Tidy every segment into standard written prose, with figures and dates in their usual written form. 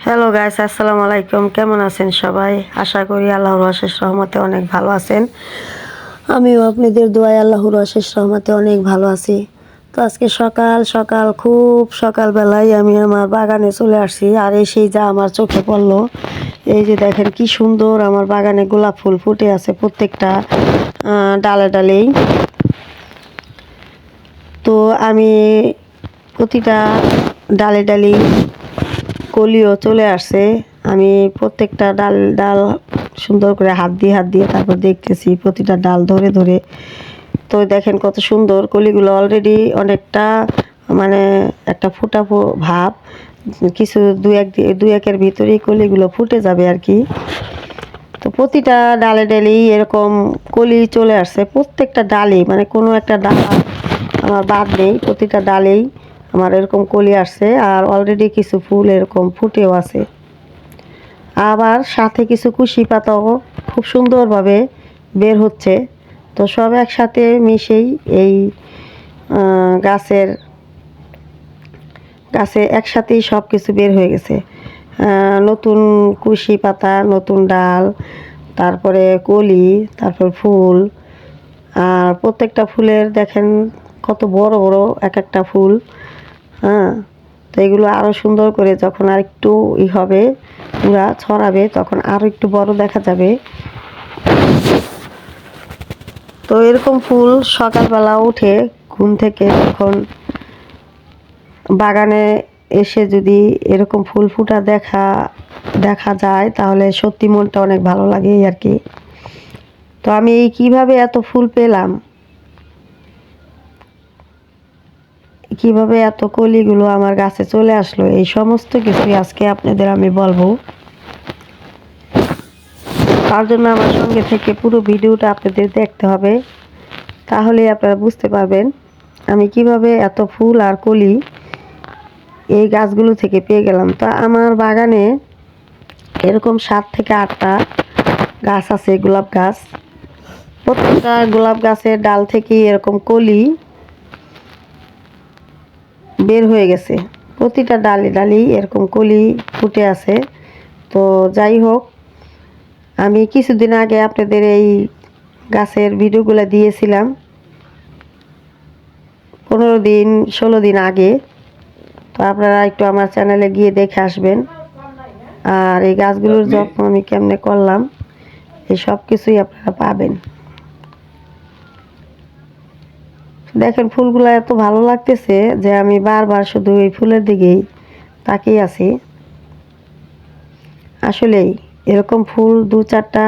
Hello guys, আসসালামু আলাইকুম। কেমন আছেন সবাই? আশা করি আল্লাহর অশেষ রহমতে অনেক ভালো আছেন। আমিও আপনাদের দোয়ায় আল্লাহর অশেষ রহমতে অনেক ভালো আছি। তো আজকে সকাল সকাল খুব সকালবেলায় আমি আমার বাগানে চলে আসছি। আর এসেই যা আমার চোখে পড়লো, এই যে দেখেন কি সুন্দর আমার বাগানে গোলাপ ফুল ফুটে আছে প্রত্যেকটা ডালে ডালেই। তো আমি প্রতিটা ডালে ডালেই কলিও চলে আসছে। আমি প্রত্যেকটা ডাল ডাল সুন্দর করে হাত দিয়ে তারপর দেখতেছি প্রতিটা ডাল ধরে ধরে। তো দেখেন কত সুন্দর কলিগুলো অলরেডি অনেকটা, মানে একটা ফোটা ভাব। কিছু দু একের ভিতরেই কলিগুলো ফুটে যাবে আর কি। তো প্রতিটা ডালে ডালেই এরকম কলি চলে আসছে, প্রত্যেকটা ডালে, মানে কোনো একটা ডাল আমার বাদ নেই, প্রতিটা ডালেই আমার এরকম কলি আসছে। আর অলরেডি কিছু ফুল এরকম ফুটেও আছে, আবার সাথে কিছু কুশি পাতাও খুব সুন্দরভাবে বের হচ্ছে। তো সব একসাথে মিশেই এই গাছের গাছে একসাথেই সব কিছু বের হয়ে গেছে। নতুন কুশি পাতা, নতুন ডাল, তারপরে কলি, তারপর ফুল। আর প্রত্যেকটা ফুলের দেখেন কত বড় বড় এক একটা ফুল। হ্যাঁ, তো এগুলো আরও সুন্দর করে যখন আর একটু হবে, পুরা ছড়াবে, তখন আরও একটু বড় দেখা যাবে। তো এরকম ফুল সকালবেলা উঠে ঘুম থেকে যখন বাগানে এসে যদি এরকম ফুল ফুটা দেখা যায়, তাহলে সত্যি মনটা অনেক ভালো লাগে আর কি। তো আমি এই কীভাবে এত ফুল পেলাম, কিভাবে এত কলিগুলো আমার গাছে চলে আসলো, এই সমস্ত কিছুই আজকে আপনাদের আমি বলবো। তার জন্য আমার সঙ্গে থেকে পুরো ভিডিওটা আপনাদের দেখতে হবে, তাহলে আপনারা বুঝতে পারবেন আমি কিভাবে এত ফুল আর কলি এই গাছগুলো থেকে পেয়ে গেলাম। তো আমার বাগানে এরকম 7 থেকে 8টা গাছ আছে, গোলাপ গাছ। প্রত্যেকটা গোলাপ গাছের ডাল থেকেই এরকম কলি বের হয়ে গেছে, প্রতিটা ডালে ডালেই এরকম কলি ফুটে আছে। তো যাই হোক, আমি কিছুদিন আগে আপনাদের এই গাছের ভিডিওগুলো দিয়েছিলাম, 15 দিন 16 দিন আগে। তো আপনারা একটু আমার চ্যানেলে গিয়ে দেখে আসবেন। আর এই গাছগুলোর যত্ন আমি কেমনে করলাম, এই সব কিছুই আপনারা পাবেন। দেখেন ফুলগুলো এত ভালো লাগতেছে যে আমি বারবার শুধু এই ফুলের দিকেই তাকিয়ে আছি। আসলেই এরকম ফুল 2-4টা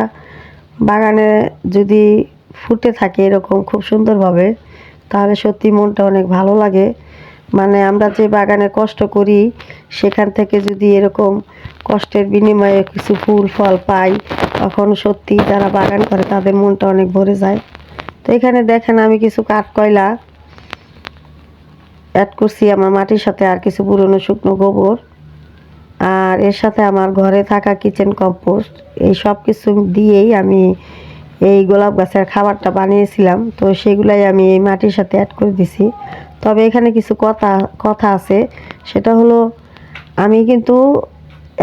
বাগানে যদি ফুটে থাকে এরকম খুব সুন্দরভাবে, তাহলে সত্যি মনটা অনেক ভালো লাগে। মানে আমরা যে বাগানে কষ্ট করি, সেখান থেকে যদি এরকম কষ্টের বিনিময়ে কিছু ফুল ফল পাই, তখন সত্যি যারা বাগান করে তাদের মনটা অনেক ভরে যায়। তো এখানে দেখেন আমি কিছু কাঠকয়লা অ্যাড করছি আমার মাটির সাথে, আর কিছু পুরনো শুকনো গোবর, আর এর সাথে আমার ঘরে থাকা কিচেন কম্পোস্ট। এই সব কিছু দিয়েই আমি এই গোলাপ গাছের খাবারটা বানিয়েছিলাম। তো সেগুলাই আমি এই মাটির সাথে অ্যাড করে দিছি। তবে এখানে কিছু কথা আছে, সেটা হলো আমি কিন্তু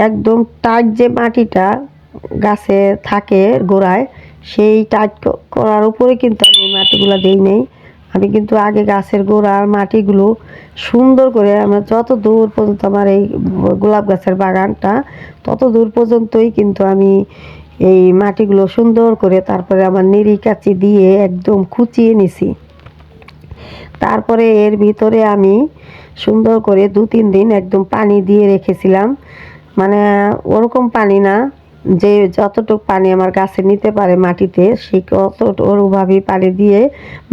একদম টাইট যে মাটিটা গাছে থাকে গোড়ায়, সেই টাইট করার উপরে কিন্তু আমি এই মাটিগুলো দিই নেই। আমি কিন্তু আগে গাছের গোড়ার মাটিগুলো সুন্দর করে, আমার যত দূর পর্যন্ত আমার এই গোলাপ গাছের বাগানটা, তত দূর পর্যন্তই কিন্তু আমি এই মাটিগুলো সুন্দর করে তারপরে আমার নিড়ি কাঁচি দিয়ে একদম খুঁচিয়ে নিছি। তারপরে এর ভিতরে আমি সুন্দর করে 2-3 দিন একদম পানি দিয়ে রেখেছিলাম। মানে ওরকম পানি না, যে যতটুকু পানি আমার গাছে নিতে পারে মাটিতে, সেই ওরভাবেই পানি দিয়ে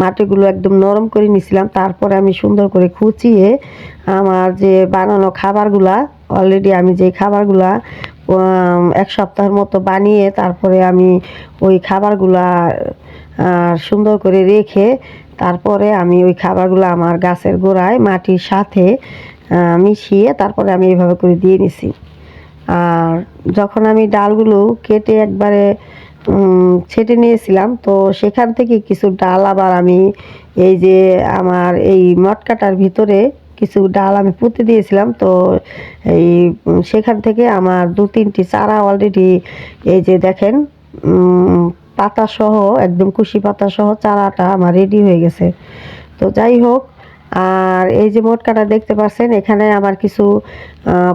মাটিগুলো একদম নরম করে নিয়েছিলাম। তারপরে আমি সুন্দর করে খুঁচিয়ে আমার যে বানানো খাবারগুলা, অলরেডি আমি যে খাবারগুলা 1 সপ্তাহের মতো বানিয়ে তারপরে আমি ওই খাবারগুলা সুন্দর করে রেখে, তারপরে আমি ওই খাবারগুলো আমার গাছের গোড়ায় মাটির সাথে মিশিয়ে তারপরে আমি এইভাবে করে দিয়ে নিছি। আর যখন আমি ডালগুলো কেটে একবারে ছেটে নিয়েছিলাম, তো সেখান থেকে কিছু ডাল আবার আমি এই যে আমার এই মটকাটার ভিতরে কিছু ডাল আমি পুঁতে দিয়েছিলাম, তো এই সেখান থেকে আমার 2-3টি চারা অলরেডি এই যে দেখেন পাতা সহ একদম কুশি পাতা সহ চারাটা আমার রেডি হয়ে গেছে। তো যাই হোক, আর এই যে মোটকাটা দেখতে পাচ্ছেন, এখানে আমার কিছু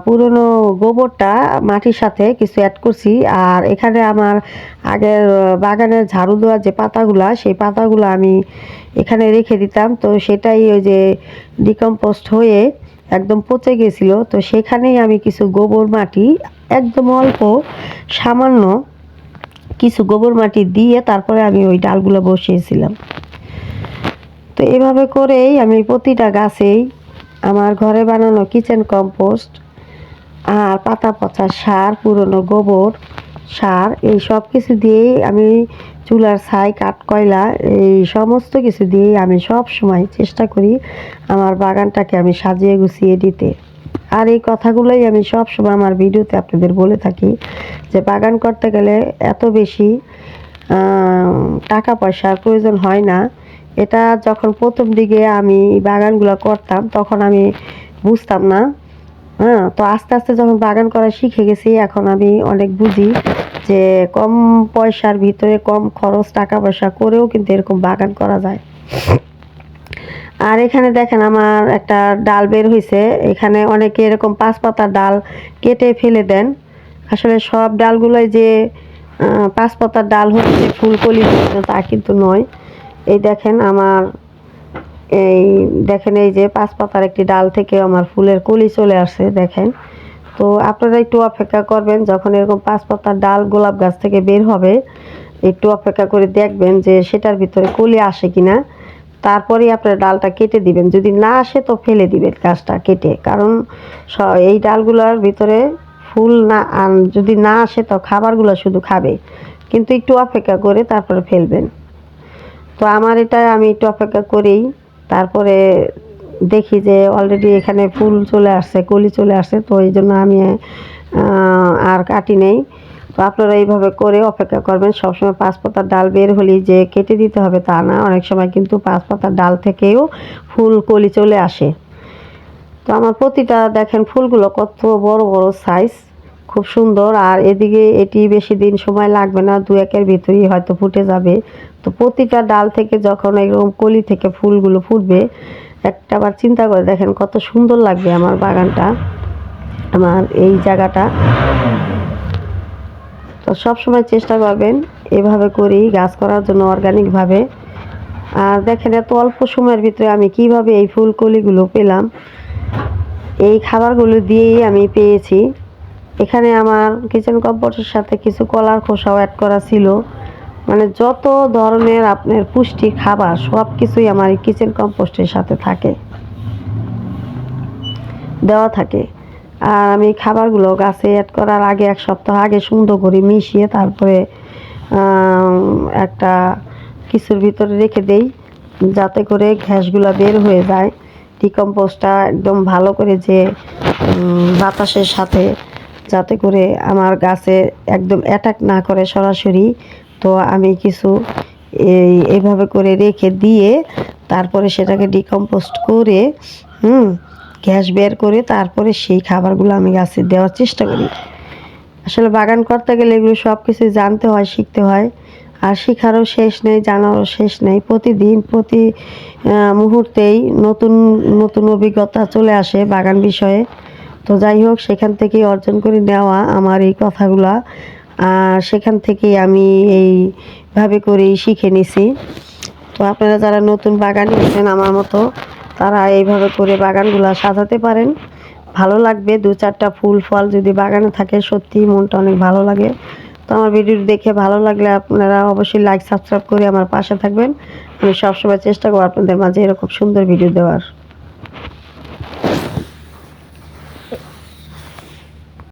পুরনো গোবরটা মাটির সাথে কিছু অ্যাড করছি। আর এখানে আমার আগের বাগানের ঝাড়ু দেওয়ার যে পাতাগুলা, সেই পাতাগুলো আমি এখানে রেখে দিতাম, তো সেটাই ওই যে ডিকম্পোস্ট হয়ে একদম পচে গেছিলো। তো সেখানেই আমি কিছু গোবর মাটি একদম অল্প সামান্য কিছু গোবর মাটি দিয়ে তারপরে আমি ওই ডালগুলো বসিয়েছিলাম। তো এভাবে করেই আমি প্রতিটা গাছেই আমার ঘরে বানানো কিচেন কম্পোস্ট আর পাতা পচা সার, পুরনো গোবর সার, এই সব কিছু দিয়েই আমি চুলার ছাই, কাঠকয়লা, এই সমস্ত কিছু দিয়েই আমি সব সময় চেষ্টা করি আমার বাগানটাকে আমি সাজিয়ে গুছিয়ে দিতে। আর এই কথাগুলোই আমি সব সময় আমার ভিডিওতে আপনাদের বলে থাকি যে বাগান করতে গেলে এত বেশি টাকা পয়সার প্রয়োজন হয় না। এটা যখন প্রথম দিকে আমি বাগানগুলো করতাম তখন আমি বুঝতাম না। হ্যাঁ, তো আস্তে আস্তে যখন বাগান করা শিখে গেছি, এখন আমি অনেক বুঝি যে কম পয়সার ভিতরে কম খরচ টাকা পয়সা করেও কিন্তু এরকম বাগান করা যায়। আর এখানে দেখেন আমার একটা ডাল বের হয়েছে। এখানে অনেকে এরকম 5 পাতার ডাল কেটে ফেলে দেন। আসলে সব ডালগুলোই যে 5 পাতার ডাল হচ্ছে ফুলকলি তা কিন্তু নয়। এই দেখেন এই যে 5 পাতার একটি ডাল থেকে আমার ফুলের কলি চলে আসছে দেখেন। তো আপনারা একটু অপেক্ষা করবেন, যখন এরকম 5 পাতার ডাল গোলাপ গাছ থেকে বের হবে একটু অপেক্ষা করে দেখবেন যে সেটার ভিতরে কলি আসে কিনা, তারপরেই আপনার ডালটা কেটে দিবেন। যদি না আসে তো ফেলে দিবেন গাছটা কেটে, কারণ এই ডালগুলোর ভিতরে ফুল না যদি না আসে তো খাবারগুলো শুধু খাবে, কিন্তু একটু অপেক্ষা করে তারপরে ফেলবেন। তো আমার এটা আমি একটু অপেক্ষা করেই তারপরে দেখি যে অলরেডি এখানে ফুল চলে আসছে, কলি চলে আসছে, তো এই জন্য আমি আর কাটি নেই। তো আপনারা এইভাবে করে অপেক্ষা করবেন। সবসময় 5 পাতার ডাল বের হলেই যে কেটে দিতে হবে তা না, অনেক সময় কিন্তু 5 পাতার ডাল থেকেও ফুল কলি চলে আসে। তো আমার প্রতিটা দেখেন ফুলগুলো কত বড় বড় সাইজ, খুব সুন্দর। আর এদিকে এটি বেশি দিন সময় লাগবে না, 2-1 ভিতরেই হয়তো ফুটে যাবে। তো প্রতিটা ডাল থেকে যখন এরকম কলি থেকে ফুলগুলো ফুটবে, একটাবার চিন্তা করে দেখেন কত সুন্দর লাগবে আমার বাগানটা, আমার এই জায়গাটা। তো সবসময় চেষ্টা করবেন এভাবে করেই গাছ করার জন্য, অর্গানিকভাবে। আর দেখেন এত অল্প সময়ের ভিতরে আমি কিভাবে এই ফুলকলিগুলো পেলাম, এই খাবারগুলো দিয়েই আমি পেয়েছি। এখানে আমার কিচেন কম্পোস্টের সাথে কিছু কলার খোসাও অ্যাড করা ছিল। মানে যত ধরনের আপনার পুষ্টি খাবার সব কিছুই আমার এই কিচেন কম্পোস্টের সাথে দেওয়া থাকে। আর আমি খাবারগুলো গাছে অ্যাড করার আগে 1 সপ্তাহ আগে সুন্দর করে মিশিয়ে তারপরে একটা কিছুর ভিতরে রেখে দেই, যাতে করে ঘ্যাসগুলো বের হয়ে যায়। ডিকম্পোস্টটা একদম ভালো করে যে বাতাসের সাথে যাতে করে আমার গাছে একদম অ্যাটাক না করে সরাসরি। তো আমি কিছু এইভাবে করে রেখে দিয়ে তারপরে সেটাকে ডিকম্পোস্ট করে গ্যাস বের করে তারপরে সেই খাবারগুলো আমি গাছে দেওয়ার চেষ্টা করি। আসলে বাগান করতে গেলে এগুলো সব কিছু জানতে হয়, শিখতে হয়। আর শেখারও শেষ নেই, জানারও শেষ নেই। প্রতিদিন প্রতি মুহূর্তেই নতুন নতুন অভিজ্ঞতা চলে আসে বাগান বিষয়ে। তো যাই হোক, সেখান থেকেই অর্জন করে নেওয়া আমার এই কথাগুলা। আর সেখান থেকেই আমি এইভাবে করেই শিখে নিছি। তো আপনারা যারা নতুন বাগানি আছেন আমার মতো, তারা এইভাবে করে বাগানগুলা সাজাতে পারেন। ভালো লাগবে, 2-4টা ফুল ফল যদি বাগানে থাকে সত্যিই মনটা অনেক ভালো লাগে। তো আমার ভিডিও দেখে ভালো লাগলে আপনারা অবশ্যই লাইক সাবস্ক্রাইব করে আমার পাশে থাকবেন। আমি সবসময় চেষ্টা করব আপনাদের মাঝে এরকম সুন্দর ভিডিও দেওয়ার।